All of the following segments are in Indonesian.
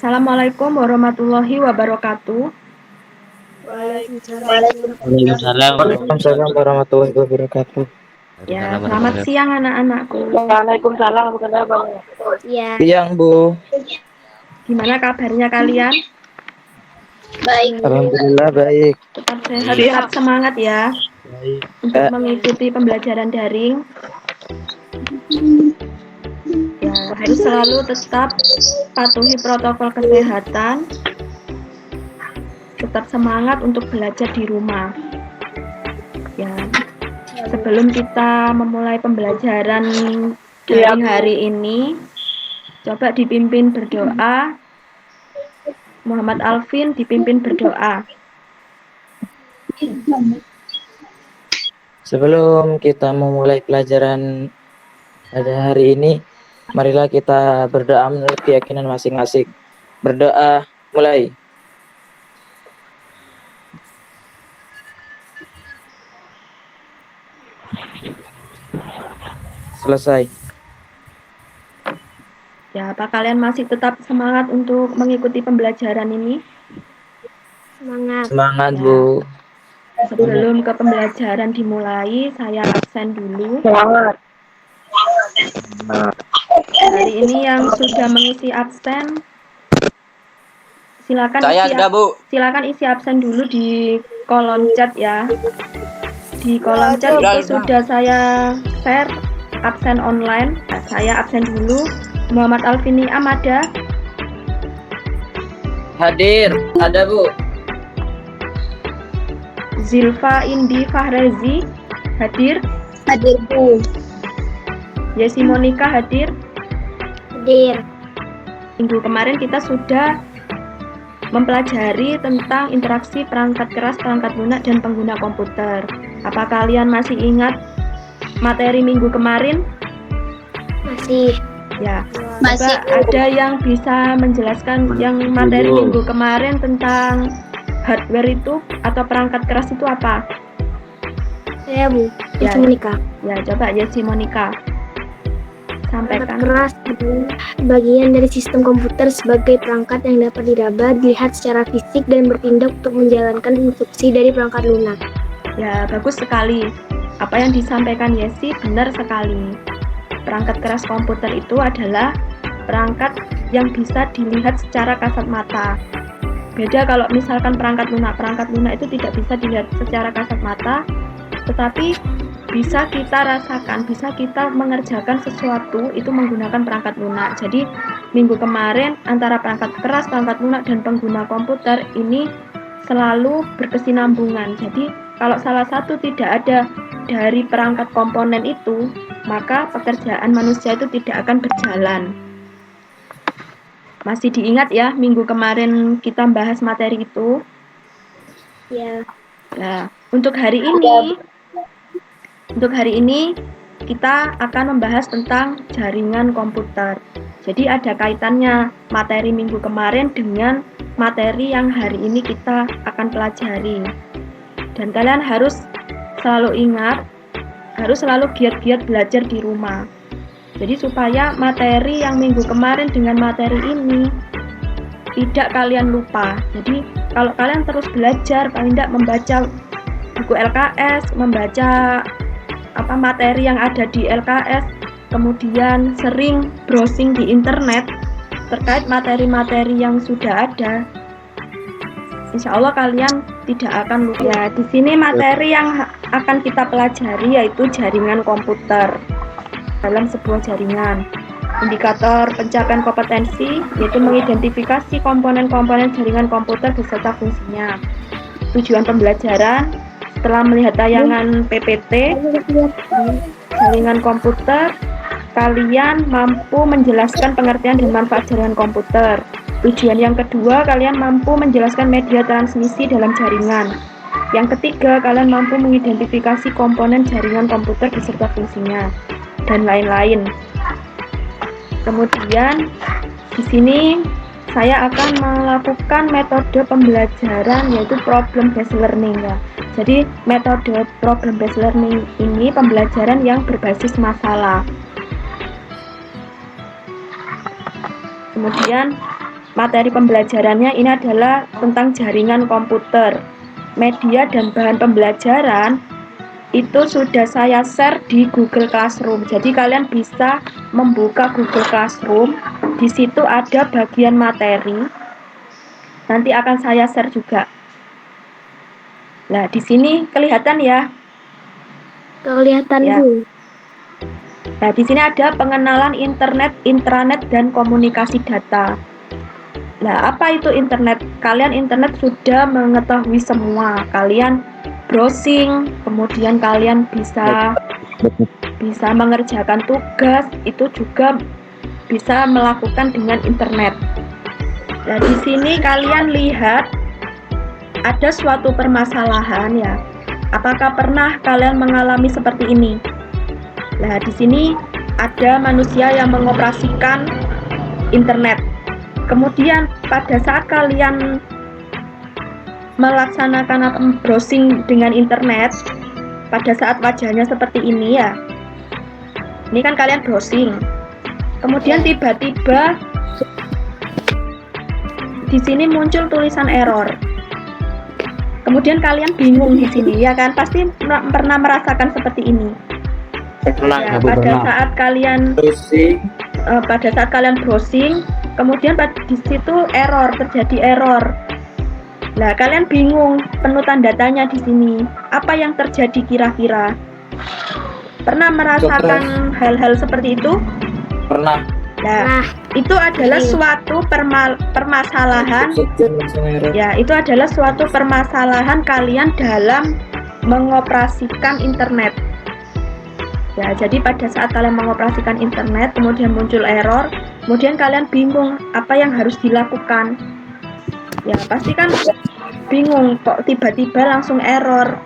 Assalamualaikum warahmatullahi wabarakatuh. Waalaikumsalam warahmatullahi wabarakatuh. Ya, selamat siang anak-anakku. Waalaikumsalam warahmatullahi wabarakatuh. Ya, Siang, Bu. Gimana kabarnya kalian? baik. Alhamdulillah baik. Tetap sehat, tetap semangat ya Baik. untuk mengikuti pembelajaran daring. Ya, harus selalu tetap patuhi protokol kesehatan. Tetap semangat untuk belajar di rumah. Ya, sebelum kita memulai pembelajaran daring hari ini, coba dipimpin berdoa. Muhammad Alvin dipimpin berdoa. Sebelum kita memulai pelajaran pada hari ini, marilah kita berdoa menurut keyakinan masing-masing. Berdoa, mulai. Selesai. Ya, apa kalian masih tetap semangat untuk mengikuti pembelajaran ini? Semangat. Semangat, Ya. Bu. Sebelum ke pembelajaran dimulai, saya absen dulu. Semangat. Hari ini yang sudah mengisi absen, silakan isi absen dulu di kolom chat ya. Di kolom chat itu sudah saya share absen online. Nah, saya absen dulu. Muhammad Alvini Amada. Hadir, ada, Bu. Zilfa Indi Fahrezi hadir. Hadir, Bu. Yesi Monika hadir. Hadir. Minggu kemarin kita sudah mempelajari tentang interaksi perangkat keras, perangkat lunak, dan pengguna komputer. Apa kalian masih ingat materi minggu kemarin? Masih. Ya, Masih. coba ada yang bisa menjelaskan yang materi minggu kemarin tentang hardware itu atau perangkat keras itu apa? Saya, Bu. Ya. Yesi Monika. Ya, coba Yesi Monika Perangkat sampaikan. keras adalah bagian dari sistem komputer sebagai perangkat yang dapat diraba, dilihat secara fisik, dan bertindak untuk menjalankan instruksi dari perangkat lunak. Ya, bagus sekali. Apa yang disampaikan Yesi benar sekali. Perangkat keras komputer itu adalah perangkat yang bisa dilihat secara kasat mata. Beda kalau misalkan perangkat lunak itu tidak bisa dilihat secara kasat mata, tetapi bisa kita rasakan, bisa kita mengerjakan sesuatu itu menggunakan perangkat lunak. Jadi minggu kemarin antara perangkat keras, perangkat lunak, dan pengguna komputer ini selalu berkesinambungan. Jadi kalau salah satu tidak ada dari perangkat komponen itu, maka pekerjaan manusia itu tidak akan berjalan. Masih diingat ya, minggu kemarin kita bahas materi itu? Ya. Nah, untuk hari ini kita akan membahas tentang jaringan komputer. Jadi ada kaitannya materi minggu kemarin dengan materi yang hari ini kita akan pelajari. Dan kalian harus selalu ingat, harus selalu giat-giat belajar di rumah. Jadi supaya materi yang minggu kemarin dengan materi ini tidak kalian lupa. Jadi kalau kalian terus belajar, paling tidak membaca buku LKS, membaca materi yang ada di LKS, kemudian sering browsing di internet terkait materi-materi yang sudah ada, insya Allah kalian tidak akan lupa. Ya, di sini materi yang akan kita pelajari yaitu jaringan komputer dalam sebuah jaringan. Indikator pencapaian kompetensi yaitu mengidentifikasi komponen-komponen jaringan komputer beserta fungsinya. Tujuan pembelajaran setelah melihat tayangan PPT jaringan komputer, kalian mampu menjelaskan pengertian dan manfaat jaringan komputer. Tujuan yang kedua, kalian mampu menjelaskan media transmisi dalam jaringan. Yang ketiga, kalian mampu mengidentifikasi komponen jaringan komputer beserta fungsinya dan lain-lain. Kemudian di sini saya akan melakukan metode pembelajaran yaitu problem based learning ya. Jadi metode problem based learning ini pembelajaran yang berbasis masalah. Kemudian materi pembelajarannya ini adalah tentang jaringan komputer. Media dan bahan pembelajaran itu sudah saya share di Google Classroom. Jadi kalian bisa membuka Google Classroom. Di situ ada bagian materi. Nanti akan saya share juga. Nah, di sini kelihatan ya. Kelihatan, Ya. Bu. Nah, di sini ada pengenalan internet, intranet, dan komunikasi data. Nah, apa itu internet? Kalian internet sudah mengetahui semua. Kalian browsing, kemudian kalian bisa mengerjakan tugas, itu juga bisa melakukan dengan internet. Nah, di sini kalian lihat ada suatu permasalahan ya. Apakah pernah kalian mengalami seperti ini? Nah, di sini ada manusia yang mengoperasikan internet. Kemudian pada saat kalian melaksanakan browsing dengan internet, pada saat wajahnya seperti ini ya. Ini kan kalian browsing. Kemudian tiba-tiba di sini muncul tulisan error. Kemudian kalian bingung di sini ya kan? Pasti pernah merasakan seperti ini. Ya, pada saat kalian browsing, kemudian di situ terjadi error. Nah, kalian bingung, penuh tanda tanya di sini. Apa yang terjadi kira-kira? Pernah merasakan hal-hal seperti itu? Pernah. Nah, itu adalah suatu permasalahan. Ya, itu adalah suatu permasalahan kalian dalam mengoperasikan internet. Ya, jadi pada saat kalian mengoperasikan internet, kemudian muncul error, kemudian kalian bingung apa yang harus dilakukan. Ya, pasti kan bingung kok tiba-tiba langsung error.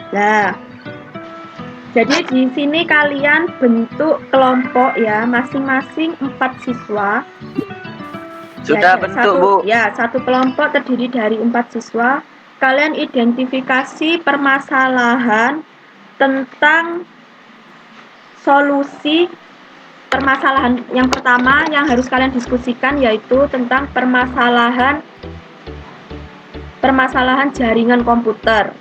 Nah, jadi di sini kalian bentuk kelompok ya, masing-masing 4 siswa. Sudah bentuk, Bu. Ya, satu kelompok terdiri dari 4 siswa. Kalian identifikasi permasalahan tentang solusi permasalahan yang pertama yang harus kalian diskusikan, yaitu tentang permasalahan jaringan komputer.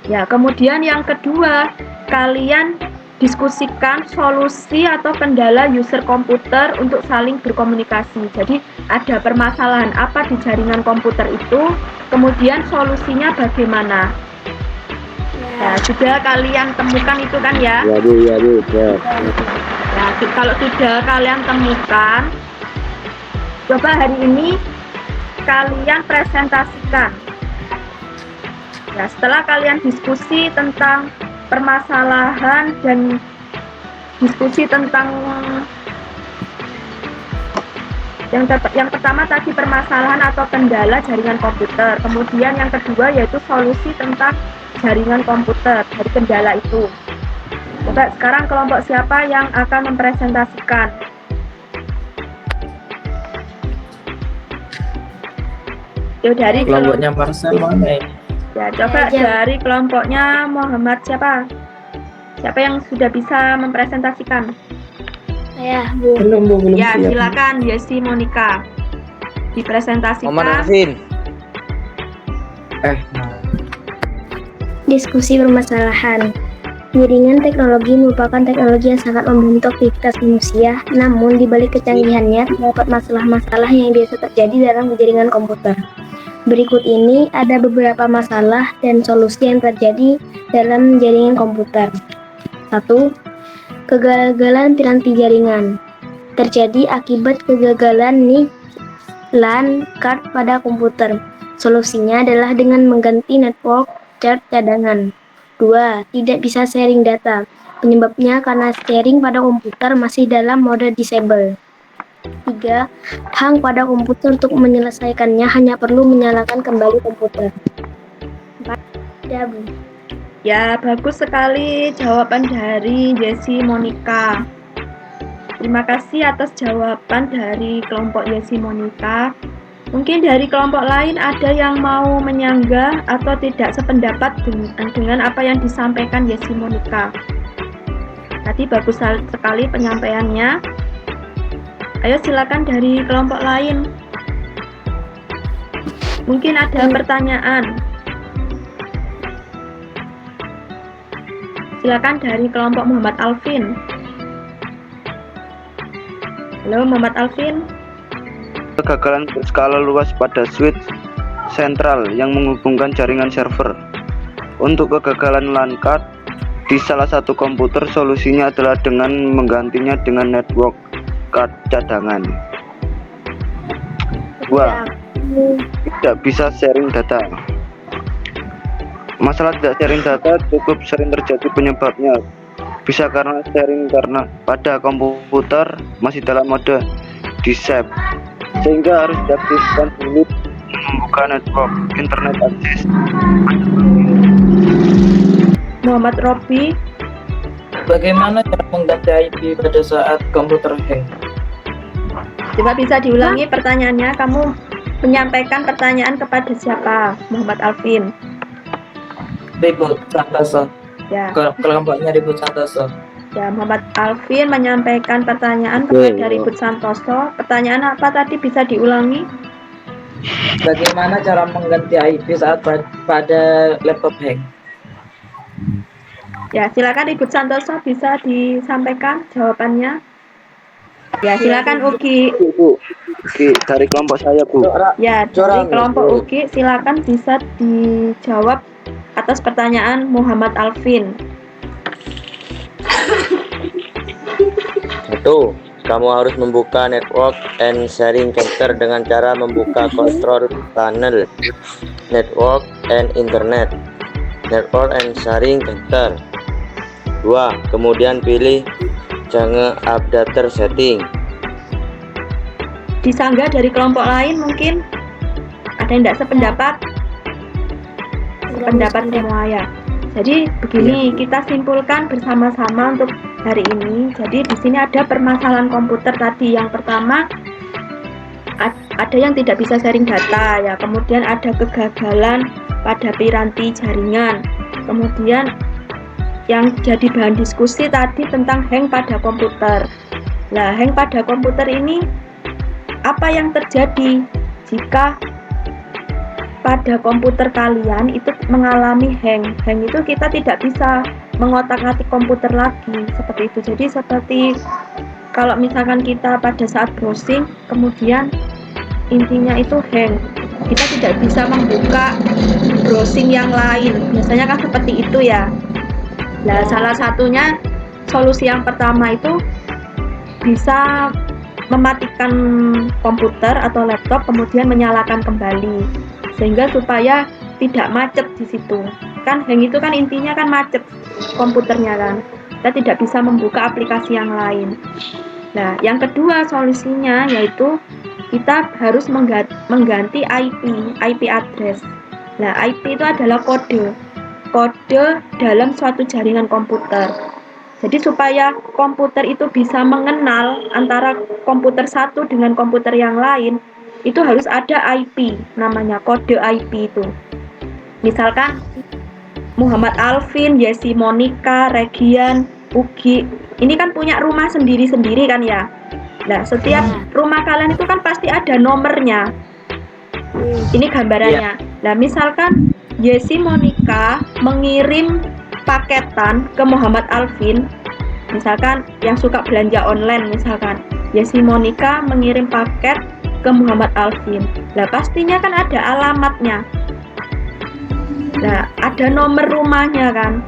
Ya, kemudian yang kedua, kalian diskusikan solusi atau kendala user komputer untuk saling berkomunikasi. Jadi ada permasalahan apa di jaringan komputer itu, kemudian solusinya bagaimana. Ya, sudah kalian temukan itu kan ya? Ya, Bu. Ya. Nah, kalau sudah kalian temukan, coba hari ini kalian presentasikan. Ya, setelah kalian diskusi tentang permasalahan dan diskusi tentang yang pertama tadi permasalahan atau kendala jaringan komputer, kemudian yang kedua yaitu solusi tentang jaringan komputer dari kendala itu. Coba sekarang kelompok siapa yang akan mempresentasikan? Yuk, dari Kelompoknya Marcel mana? Ya, coba dari kelompoknya Muhammad siapa? Siapa yang sudah bisa mempresentasikan? Saya, Bu. Belum Ya, siap. silakan Yesi Monica. Dipresentasikan. Muhammad Arifin. Diskusi permasalahan. Jaringan teknologi merupakan teknologi yang sangat membantu aktivitas manusia, namun di balik kecanggihannya terdapat masalah-masalah yang biasa terjadi dalam jaringan komputer. Berikut ini ada beberapa masalah dan solusi yang terjadi dalam jaringan komputer. 1. Kegagalan piranti jaringan. Terjadi akibat kegagalan NIC LAN card pada komputer. Solusinya adalah dengan mengganti network card cadangan. 2. Tidak bisa sharing data. Penyebabnya karena sharing pada komputer masih dalam mode disable. 3. Hang pada komputer. Untuk menyelesaikannya hanya perlu menyalakan kembali komputer. 4. Ya, Bu. Ya, bagus sekali jawaban dari Yesi Monica. Terima kasih atas jawaban dari kelompok Yesi Monica. Mungkin dari kelompok lain ada yang mau menyanggah atau tidak sependapat dengan apa yang disampaikan Yesi Monica. Tadi bagus sekali penyampaiannya. Ayo silakan dari kelompok lain. Mungkin ada pertanyaan. Silakan dari kelompok Muhammad Alvin. Halo Muhammad Alvin. Kegagalan berskala luas pada switch sentral yang menghubungkan jaringan server. Untuk kegagalan LAN card di salah satu komputer, solusinya adalah dengan menggantinya dengan network card cadangan. 2. Tidak bisa sharing data. Masalah tidak sharing data cukup sering terjadi, penyebabnya bisa karena sharing karena pada komputer masih dalam mode disable, sehingga harus diaktifkan dulu membuka network internet access. Muhammad Robi. Bagaimana cara mengganti IP pada saat komputer hang? Coba bisa diulangi pertanyaannya. Kamu menyampaikan pertanyaan kepada siapa? Muhammad Alvin. Ribut Santoso. Ya. Kelompoknya Ribut Santoso. Ya, Muhammad Alvin menyampaikan pertanyaan kepada Ribut Santoso. Pertanyaan apa tadi, bisa diulangi? Bagaimana cara mengganti IP saat pada laptop hang? Ya, silakan Ribut Santoso bisa disampaikan jawabannya. Ya, silakan Ugi. Bu, dari kelompok saya, Bu. Ya, dari kelompok Ugi silakan bisa dijawab atas pertanyaan Muhammad Alvin. 1. Kamu harus membuka network and sharing center dengan cara membuka control panel network and internet, network and sharing center. 2. Kemudian pilih jangan updater setting. Disanggah dari kelompok lain mungkin? Ada yang tidak sependapat? Sependapat semua ya. Jadi begini, kita simpulkan bersama-sama untuk hari ini. Jadi di sini ada permasalahan komputer tadi. Yang pertama, ada yang tidak bisa sharing data ya. Kemudian ada kegagalan pada piranti jaringan. Kemudian yang jadi bahan diskusi tadi tentang hang pada komputer. Nah, hang pada komputer ini apa yang terjadi jika pada komputer kalian itu mengalami hang? Hang itu kita tidak bisa mengotak-atik komputer lagi seperti itu. Jadi seperti kalau misalkan kita pada saat browsing kemudian intinya itu hang, kita tidak bisa membuka browsing yang lain. Biasanya kan seperti itu ya. Nah, salah satunya solusi yang pertama itu bisa mematikan komputer atau laptop kemudian menyalakan kembali sehingga supaya tidak macet di situ. Kan hang itu kan intinya kan macet komputernya kan. Kita tidak bisa membuka aplikasi yang lain. Nah, yang kedua solusinya yaitu kita harus mengganti IP address. Nah, IP itu adalah kode dalam suatu jaringan komputer. Jadi supaya komputer itu bisa mengenal antara komputer satu dengan komputer yang lain, itu harus ada IP, namanya kode IP itu. Misalkan Muhammad Alvin, Yesi Monica, Regian, Ugi, ini kan punya rumah sendiri-sendiri kan ya. Nah, setiap rumah kalian itu kan pasti ada nomornya. Ini gambarannya. Nah, misalkan Yesi Monica mengirim paketan ke Muhammad Alvin, misalkan yang suka belanja online, misalkan Yesi Monica mengirim paket ke Muhammad Alvin. Nah, pastinya kan ada alamatnya. Nah, ada nomor rumahnya kan.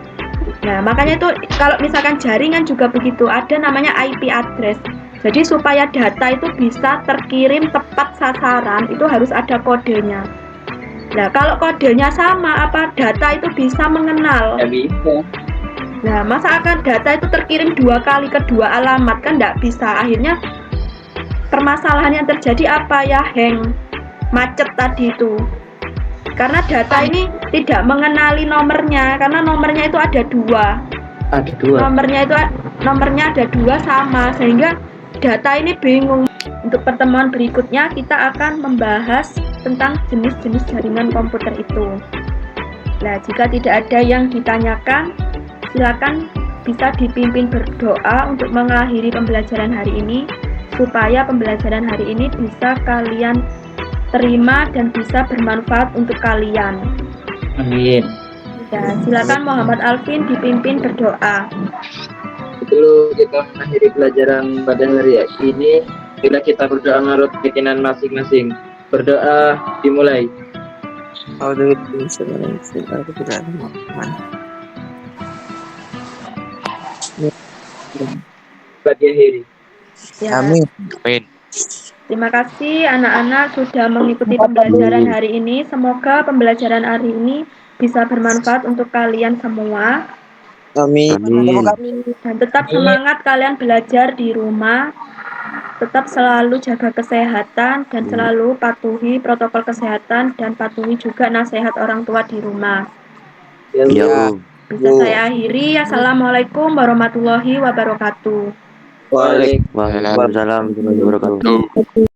Nah, makanya itu kalau misalkan jaringan juga begitu, ada namanya IP address. Jadi supaya data itu bisa terkirim tepat sasaran, itu harus ada kodenya. Nah, kalau kodenya sama, apa data itu bisa mengenal? Ya bisa. Nah, masa akan data itu terkirim 2 kali ke 2 alamat? Kan tidak bisa. Akhirnya permasalahan yang terjadi apa ya? Hang, macet tadi itu. Karena data ini tidak mengenali nomornya, karena nomornya itu ada 2. Ada 2. Nomornya ada 2 sama, sehingga data ini bingung. Untuk pertemuan berikutnya kita akan membahas tentang jenis-jenis jaringan komputer itu. Nah, jika tidak ada yang ditanyakan, silakan bisa dipimpin berdoa untuk mengakhiri pembelajaran hari ini, supaya pembelajaran hari ini bisa kalian terima dan bisa bermanfaat untuk kalian. Amin. Ya, silakan Muhammad Alvin dipimpin berdoa. Sebelum kita mengakhiri pelajaran pada hari ini, bila kita berdoa menurut keyakinan masing-masing. Berdoa dimulai. Bagi akhiri. Ya, Amin. terima kasih anak-anak sudah mengikuti pembelajaran hari ini. Semoga pembelajaran hari ini bisa bermanfaat untuk kalian semua. Amin. Dan tetap semangat kalian belajar di rumah. Tetap selalu jaga kesehatan dan selalu patuhi protokol kesehatan dan patuhi juga nasihat orang tua di rumah. Ya, Ya. Bisa saya akhiri. Assalamualaikum warahmatullahi wabarakatuh. Waalaikumsalam. Waalaikumsalam warahmatullahi wabarakatuh.